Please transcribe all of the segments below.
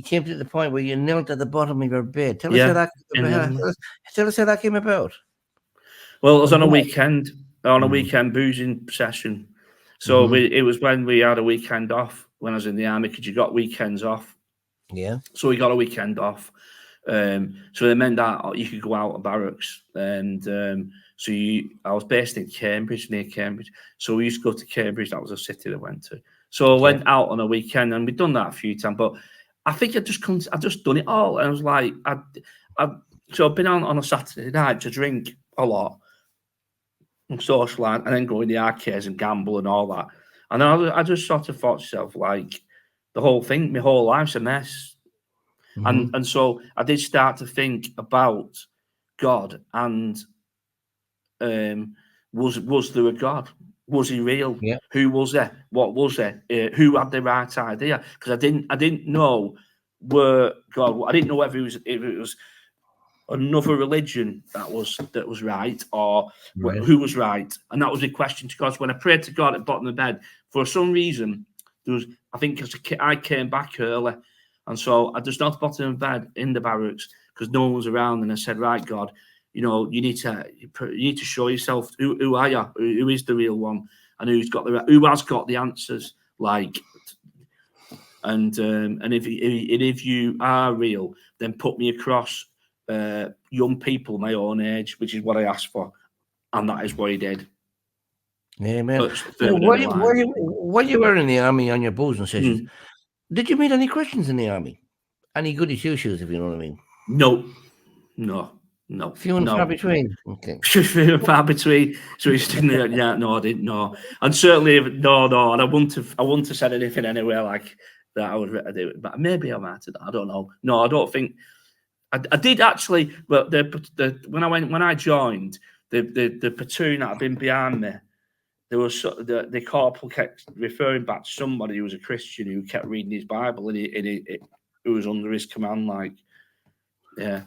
came to the point where you knelt at the bottom of your bed. Tell us Yeah, how that tell us how that came about. well, it was And on a why? weekend, boozing session. So Mm-hmm. it was when we had a weekend off when I was in the army, because you got weekends off. Yeah. So we got a weekend off. So it meant that you could go out of barracks, and I was based in Cambridge, near Cambridge. So we used to go to Cambridge. That was a city I went to. So I Yeah. went out on a weekend, and we'd done that a few times. But I think I just done it all. And I was like, so I've been on a Saturday night to drink a lot and socialise, and then go in the arcades and gamble and all that. And then I just sort of thought to myself, like, the whole thing, my whole life's a mess. Mm-hmm. And so I did start to think about God, and was there a God? Was he real? Yeah. Who was there? What was there? Who had the right idea? Because I didn't know where God. I didn't know if it was another religion that was right, or Right. who was right. And that was a question to God. So when I prayed to God at the bottom of the bed, for some reason, I think as a kid, I came back early, and so I just knelt at the bottom of the bed in the barracks because no one was around, and I said, right, God, you need to show yourself. Who are you? Who is the real one? And who has got the answers? Like, and if you are real, then put me across young people my own age, which is what I asked for, and that is what he did. Amen. It's Now, further down the line. while you were in the army on your boozing sessions, did you meet any Christians in the army? Any goody two shoes, if you know what I mean? No. Few and far between. Okay. Few and far between. So he's yeah, no, I didn't know, and certainly no, and I wouldn't have said anything anywhere like that. I would do it, but maybe I might have. I don't know. No, I don't think. I did actually. Well, when I joined the platoon that had been behind me, there was the corporal kept referring back to somebody who was a Christian who kept reading his Bible, and who was under his command, like, yeah.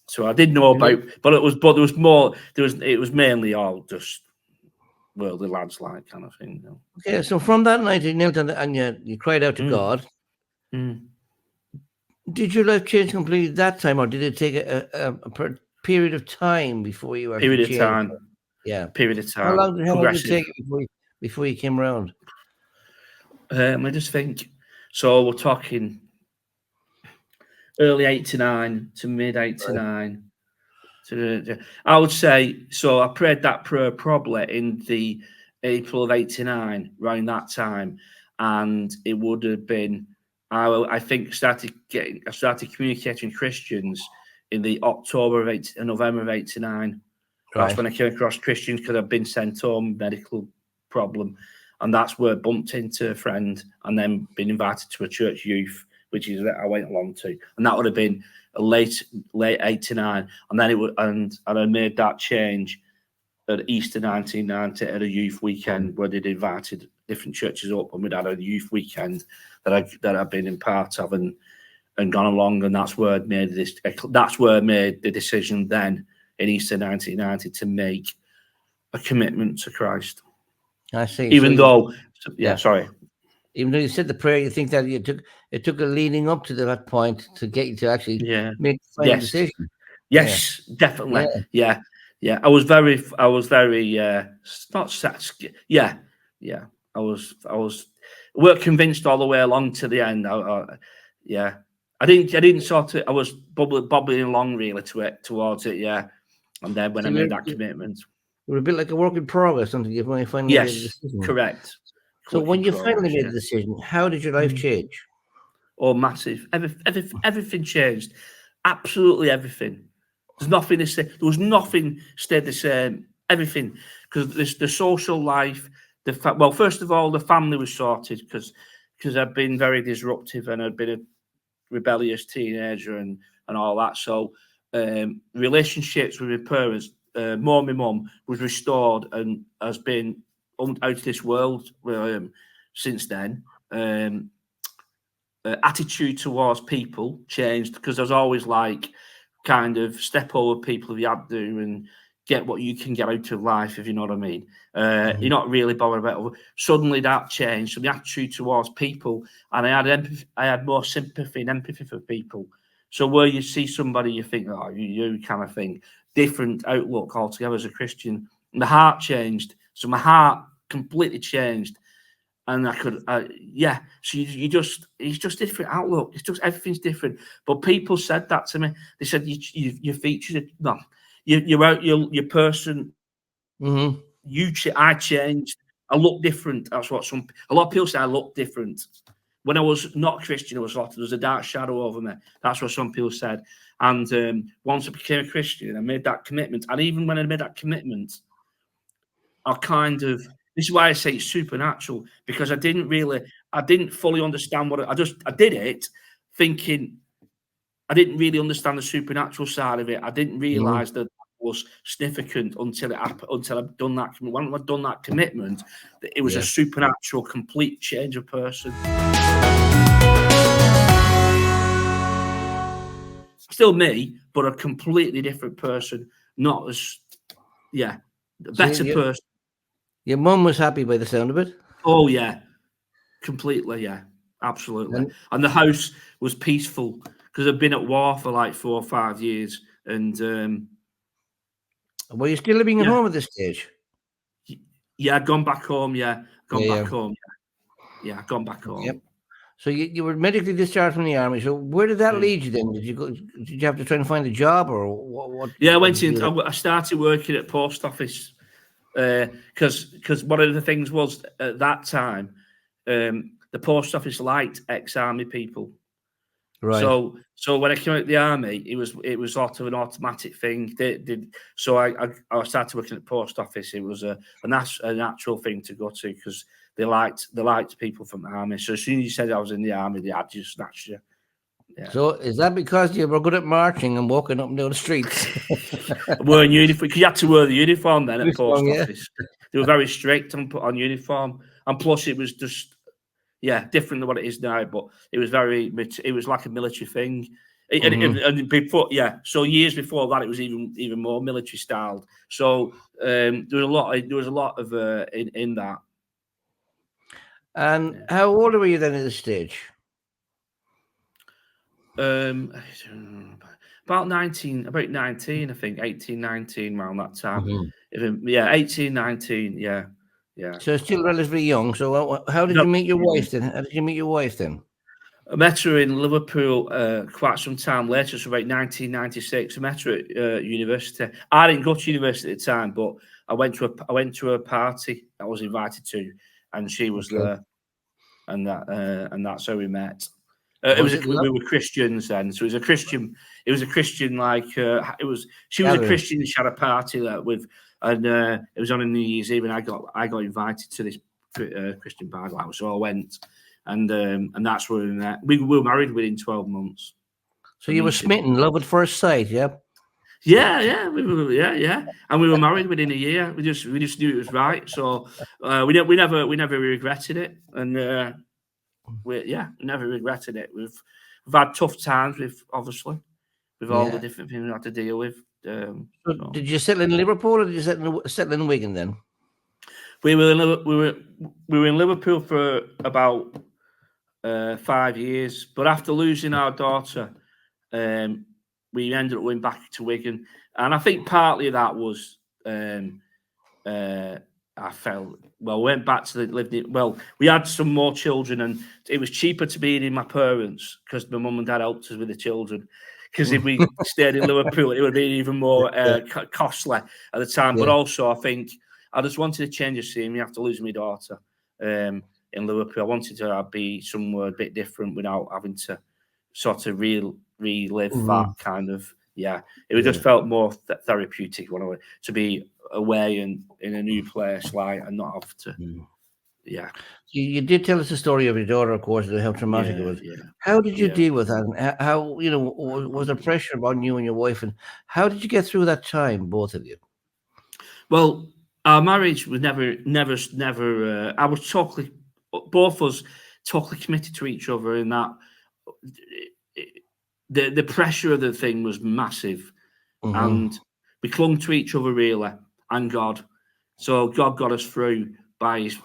So I did know about, but there was more. It was mainly all just worldly lads, like, kind of thing. Okay, so from that night you knelt and you cried out to God. Did your life change completely that time, or did it take a period of time before you actually Period of changed? time. Yeah. Period of time. How long did it Progressive. take before you came around? I just think. So we're talking early '89 to mid '89. I would say so. I prayed that prayer probably in the April of '89, around that time, and it would have been. I think I started communicating with Christians in the November of '89. That's when I came across Christians, because I'd been sent home, medical problem, and that's where I bumped into a friend, and then been invited to a church youth, which is that I went along to, and that would have been late '89, and then I made that change at Easter 1990 at a youth weekend where they'd invited different churches up, and we'd had a youth weekend that I'd been in part of and gone along, and that's where I made the decision then in Easter 1990 to make a commitment to Christ. I see. Even though you said the prayer, you think that it took a leading up to that point to get you to actually make the final decision. Yes, definitely. Yeah. I was very not sad. Yeah. I was weren't convinced all the way along to the end. I didn't sort of. I was bobbling along really towards it. Yeah. And then when I made that commitment, you were a bit like a work in progress until you finally made a decision. Correct. So when you finally made the decision, how did your life change? Oh, massive! Everything changed. Absolutely everything. There's nothing to say. There was nothing stayed the same. Everything, because the social life. Well, first of all, the family was sorted because I'd been very disruptive and I'd been a rebellious teenager and all that. So relationships with my parents, my mum was restored and has been out of this world since then. Attitude towards people changed because I was always like kind of step over people if you had to and get what you can get out of life, if you know what I mean. You're not really bothered about it. Suddenly that changed. So the attitude towards people, and I had more sympathy and empathy for people. So where you see somebody, you think, oh, you kind of thing, different outlook altogether as a Christian. And the heart changed. So my heart completely changed. And I could, so it's just different outlook. It's just, everything's different. But people said that to me. They said, your features, no, your person, I changed. I look different. That's what a lot of people say. I look different. When I was not Christian, there was a dark shadow over me. That's what some people said. And once I became a Christian, I made that commitment. And even when I made that commitment, this is why I say it's supernatural, because I didn't fully understand I did it thinking I didn't really understand the supernatural side of it. I didn't realize that was significant until I'd done that. When I'd done that commitment, that it was a supernatural, complete change of person. Still me, but a completely different person. Not as, a better person. Your mum was happy by the sound of it? Oh, yeah. Completely, yeah. Absolutely. And the house was peaceful because I'd been at war for like 4 or 5 years. And were you still living at home at this stage? Yeah, I'd gone back home, back home. Yeah, I'd gone back home. Yep. So you were medically discharged from the army. So where did that lead you then? Did you have to try and find a job, or what? Yeah, I started working at post office because one of the things was at that time, the post office liked ex-army people. Right. So when I came out of the army, it was sort of an automatic thing. So I started working at the post office. It was a natural thing to go to because they liked people from the army. So as soon as you said I was in the army, they had just snatched you. Yeah. So is that because you were good at marching and walking up and down the streets? Wearing uniform, because you had to wear the uniform then at post office. They were very strict on uniform, and plus it was just different than what it is now. But it was like a military thing. And before, so years before that, it was even more military styled. So there was a lot of in that. And how old were you then at this stage? About 19, I think, 18, 19, around that time. 18, 19, yeah. So still relatively young. So how did you meet your wife then? I met her in Liverpool quite some time later, so about 1996. I met her at university. I didn't go to university at the time, but I went to a party I was invited to, and she was there, and that's how we met. We were Christians then, so it was a Christian. She was a Christian. She had a party with, and it was on a New Year's Eve, and I got invited to this Christian party, so I went. And that's where we met. We were married within 12 months. So you were smitten, love at first sight, yeah? Yeah, we were, and we were married within a year. We just knew it was right. So we never regretted it, and we never regretted it. We've had tough times with all the different things we had to deal with. Did you settle in Liverpool, or did you settle in Wigan then? We were in Liverpool for about 5 years, but after losing our daughter, we ended up going back to Wigan, and I think partly that was I felt we went back to we had some more children, and it was cheaper to be in my parents because my mum and dad helped us with the children. Because if we stayed in Liverpool, it would be even more costly at the time. But also, I think I just wanted to change the scene after losing my daughter in Liverpool. I wanted to be somewhere a bit different without having to sort of relive that kind of, It just felt more therapeutic to be away and in a new place, and not have to, You did tell us the story of your daughter, of course, how traumatic it was. How did you deal with that? And how, was there pressure on you and your wife? And how did you get through that time, both of you? Well, our marriage was never. I was both of us totally committed to each other, in that the pressure of the thing was massive, and we clung to each other really, and God. So God got us through by his,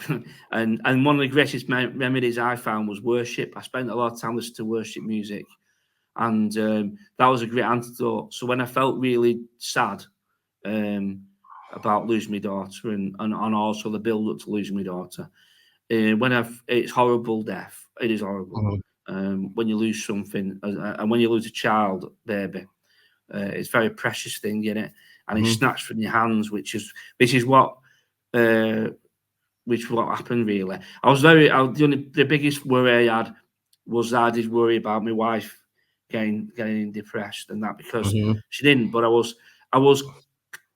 and one of the greatest memories I found was worship. I spent a lot of time listening to worship music, and that was a great antidote. So when I felt really sad about losing my daughter, and also the build up to losing my daughter, it's horrible death. It is horrible. When you lose something, and when you lose a child, baby, it's a very precious thing, isn't it? And it's snatched from your hands, which is what happened really. The biggest worry I had was I did worry about my wife getting depressed and that, because she didn't, but I was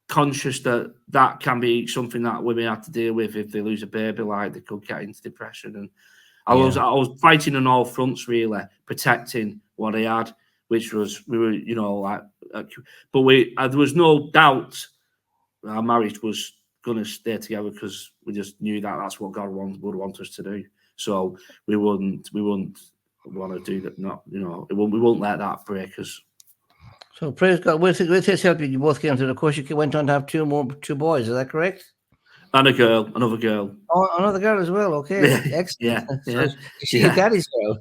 conscious that can be something that women have to deal with if they lose a baby, like they could get into depression. And I was fighting on all fronts really, protecting what I had, which was, we were, but there was no doubt our marriage was going to stay together, because we just knew that that's what God would want us to do. So we wouldn't want to do that. Not, we won't let that break us. So praise God. With his help, you both came to the course. You went on to have two boys. Is that correct? And another girl. Oh, another girl as well. Okay, excellent. So she's your daddy's girl.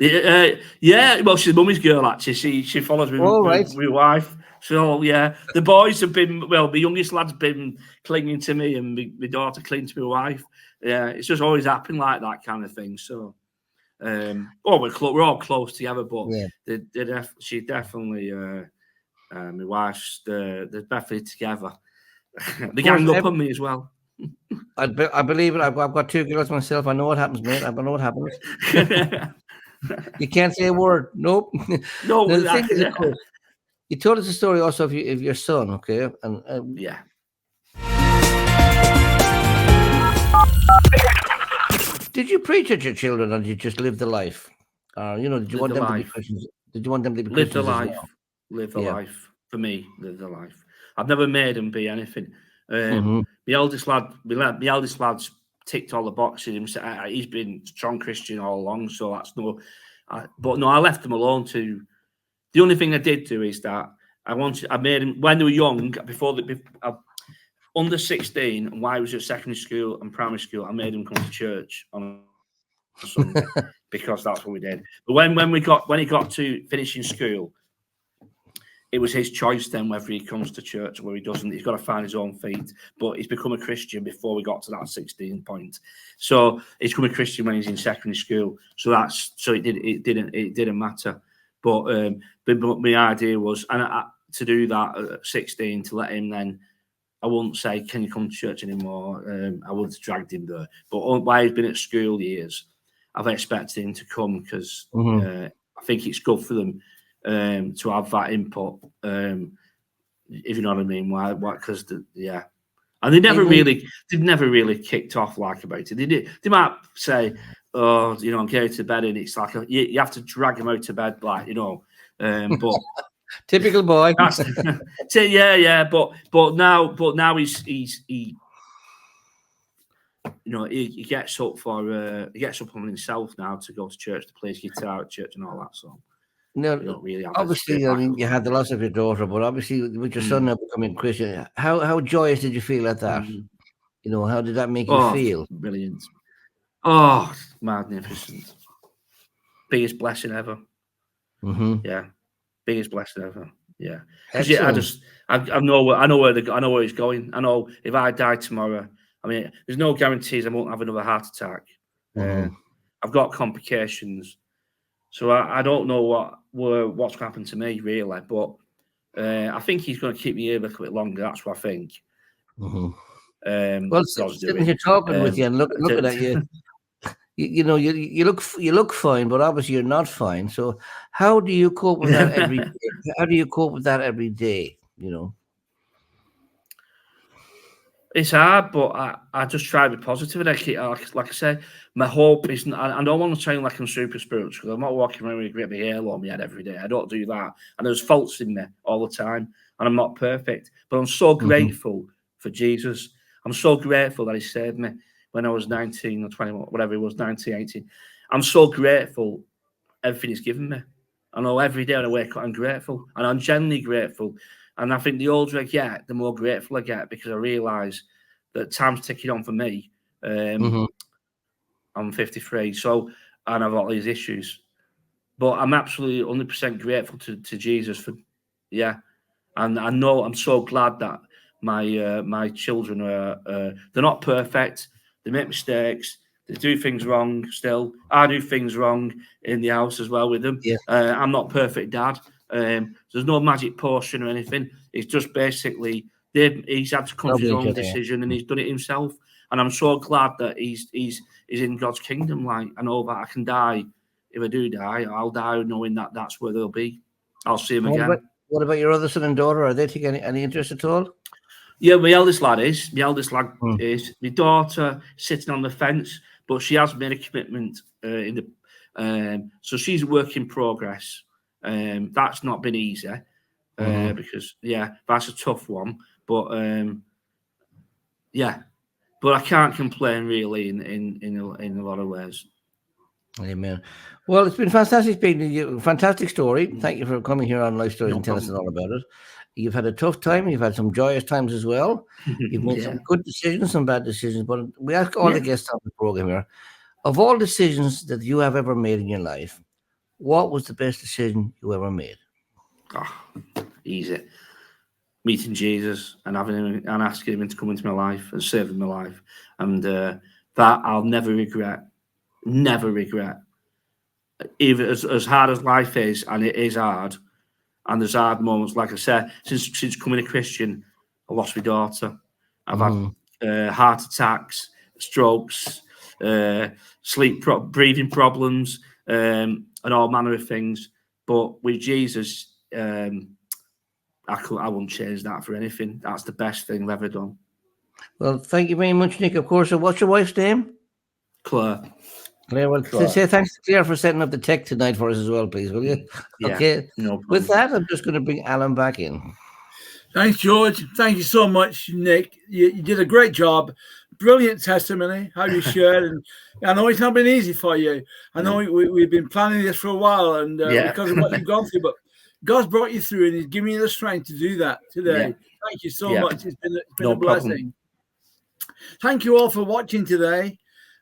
Well, she's mummy's girl actually. She follows me with my wife. So yeah, the boys have been, the youngest lad's been clinging to me, and my daughter clinging to my wife. Yeah, it's just always happened like that kind of thing. So, we're all close together, but she definitely, my wife's, they're definitely together. They ganged up on me as well. I believe it. I've got two girls myself. I know what happens, mate. I know what happens. You can't say a word. Nope. No. The thing is, of course, you told us a story also of your son, okay? And yeah. Did you preach at your children, or did you just live the life? Did you want them to be Christians? Did you want them to be Christians? Live the life. For me, live the life. I've never made them be anything. My eldest lad's ticked all the boxes. He's been strong Christian all along, so that's but I left them alone too. The only thing I did do is that I made him, when they were young, under 16, and while I was at secondary school and primary school, I made him come to church on a Sunday because that's what we did. But when he got to finishing school, it was his choice then whether he comes to church or whether he doesn't. He's got to find his own feet. But he's become a Christian before we got to that 16 point. So he's become a Christian when he's in secondary school. So it didn't matter. But my idea was, to do that at 16, to let him then, I wouldn't say, can you come to church anymore? I would have dragged him there. But while he's been at school years, I've expected him to come, because I think it's good for them to have that input, if you know what I mean. Why? Because and they never really kicked off like about it. They might say, "Oh, I'm going to bed," and it's like you have to drag him out to bed, like but. Typical boy. But now he gets up on himself now to go to church, to play his guitar at church and all that. So really obviously, you had the loss of your daughter, but obviously with your son now becoming Christian, how joyous did you feel at that? How did that make you feel? Brilliant. Oh, magnificent. Biggest blessing ever. Yeah. Biggest blessing ever. Yeah. Because I know where he's going. I know if I die tomorrow, I mean, there's no guarantees I won't have another heart attack. I've got complications, so I don't know what's going to happen to me really. But I think he's going to keep me here a little bit longer. That's what I think. Well, sitting here talking with you and looking at you. You look fine, but obviously you're not fine. So how do you cope with that every day? How do you cope with that every day? It's hard, but I just try to be positive, and I keep, like I said, my hope isn't. I don't want to sound like I'm super spiritual, because I'm not walking around with a great big halo on my head every day. I don't do that, and there's faults in me all the time, and I'm not perfect. But I'm so grateful for Jesus. I'm so grateful that He saved me when I was 19 or 20, whatever it was, 19, 18. I'm so grateful everything He's given me. I know every day when I wake up, I'm grateful. And I'm genuinely grateful. And I think the older I get, the more grateful I get, because I realise that time's ticking on for me. I'm 53, so, and I've got these issues. But I'm absolutely 100% grateful to Jesus for, and I know, I'm so glad that my children are, they're not perfect. They make mistakes. They do things wrong still. I do things wrong in the house as well with them. Yeah. I'm not perfect dad. There's no magic potion or anything. It's just basically he's had to come to his own decision, and he's done it himself. And I'm so glad that he's in God's kingdom. Like, I know that I can die. If I do die, I'll die knowing that that's where they'll be. I'll see him again. What about your other son and daughter? Are they taking any interest at all? Yeah, my eldest lad is. My daughter sitting on the fence, but she has made a commitment so she's a work in progress. That's not been easy because that's a tough one. But but I can't complain really in a lot of ways. Amen. Well, it's been fantastic speaking to you. Fantastic story. Thank you for coming here on Life Stories and telling us all about it. You've had a tough time. You've had some joyous times as well. You've made some good decisions, some bad decisions. But we ask all the guests on the program here, of all decisions that you have ever made in your life, what was the best decision you ever made? Oh, easy. Meeting Jesus and having him and asking him to come into my life and save my life. And that I'll never regret. Never regret. Even as hard as life is, and it is hard, and there's hard moments, like I said, since becoming a Christian, I lost my daughter. I've had heart attacks, strokes, breathing problems, and all manner of things. But with Jesus, I wouldn't change that for anything. That's the best thing I've ever done. Well, thank you very much, Nick. Of course. So what's your wife's name? Claire. Claire, well, say thanks to Claire for setting up the tech tonight for us as well, please, will you? Yeah, okay. No With that, I'm just going to bring Alan back in. Thanks, George. Thank you so much, Nick. You did a great job. Brilliant testimony, how you shared. And I know it's not been easy for you. I know we've been planning this for a while, and because of what you've gone through, but God's brought you through, and he's given you the strength to do that today. Thank you so much. It's been a blessing. Thank you all for watching today.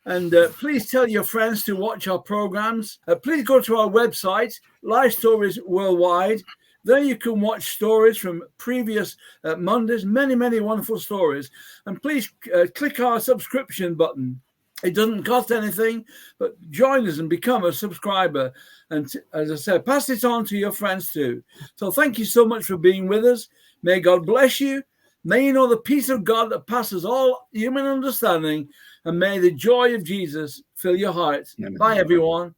And please tell your friends to watch our programs. Please go to our website, Life Stories Worldwide. There you can watch stories from previous Mondays, many, many wonderful stories. And please click our subscription button. It doesn't cost anything, but join us and become a subscriber. And as I said, pass it on to your friends too. So thank you so much for being with us. May God bless you. May you know the peace of God that passes all human understanding. And may the joy of Jesus fill your heart. Bye, everyone.